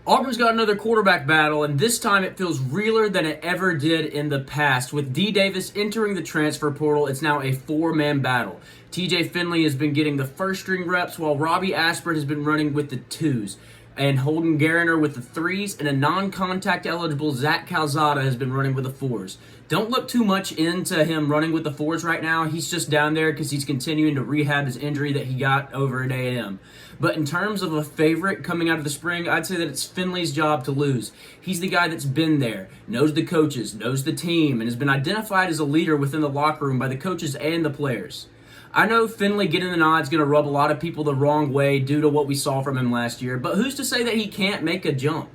Auburn's got another quarterback battle, and this time it feels realer than it ever did in the past. With D. Davis entering the transfer portal, it's now a four-man battle. TJ Finley has been getting the first-string reps, while Robbie Ashford has been running with the twos. And Holden Gariner with the threes, and a non-contact eligible Zach Calzada has been running with the fours. Don't look too much into him running with the fours right now. He's just down there because he's continuing to rehab his injury that he got over at A&M. But in terms of a favorite coming out of the spring, I'd say that it's Finley's job to lose. He's the guy that's been there, knows the coaches, knows the team, and has been identified as a leader within the locker room by the coaches and the players. I know Finley getting the nod is going to rub a lot of people the wrong way due to what we saw from him last year, but who's to say that he can't make a jump?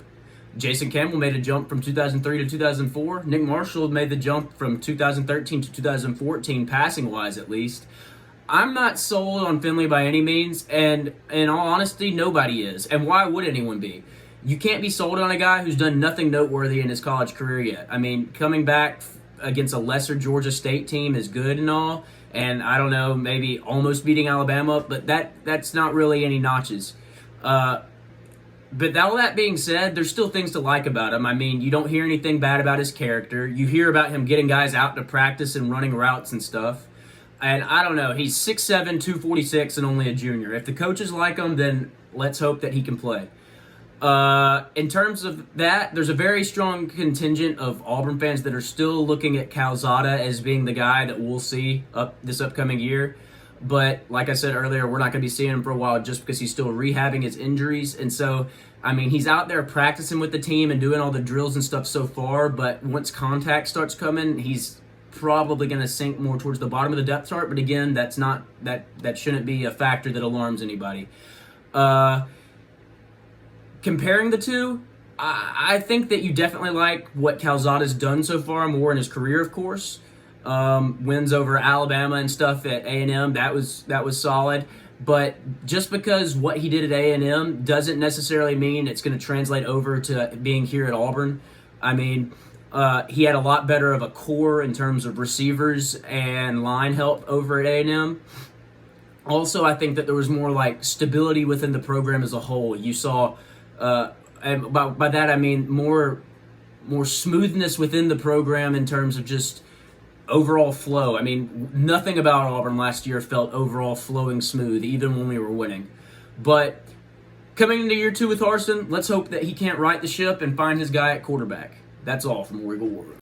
Jason Campbell made a jump from 2003 to 2004. Nick Marshall made the jump from 2013 to 2014, passing-wise at least. I'm not sold on Finley by any means, and in all honesty, nobody is. And why would anyone be? You can't be sold on a guy who's done nothing noteworthy in his college career yet. I mean, coming back against a lesser Georgia State team is good and all, and I don't know, maybe almost beating Alabama, but that's not really any notches. But all that being said, there's still things to like about him. I mean, you don't hear anything bad about his character. You hear about him getting guys out to practice and running routes and stuff. And I don't know, he's 6'7", 246, and only a junior. If the coaches like him, then let's hope that he can play. In terms of that, there's a very strong contingent of Auburn fans that are still looking at Calzada as being the guy that we'll see this upcoming year. But like I said earlier, we're not going to be seeing him for a while just because he's still rehabbing his injuries. And so, I mean, he's out there practicing with the team and doing all the drills and stuff so far. But once contact starts coming, he's probably going to sink more towards the bottom of the depth chart. But again, that's not that shouldn't be a factor that alarms anybody. Comparing the two, I think that you definitely like what Calzada's done so far, more in his career, of course. Wins over Alabama and stuff at A&M, that was solid. But just because what he did at A&M doesn't necessarily mean it's going to translate over to being here at Auburn. I mean, he had a lot better of a core in terms of receivers and line help over at A&M. Also, I think that there was more like stability within the program as a whole. You saw, and by that I mean more smoothness within the program in terms of just overall flow. I mean, nothing about Auburn last year felt overall flowing smooth, even when we were winning. But coming into year two with Harsin, let's hope that he can't right the ship and find his guy at quarterback. That's all from Wiggle War.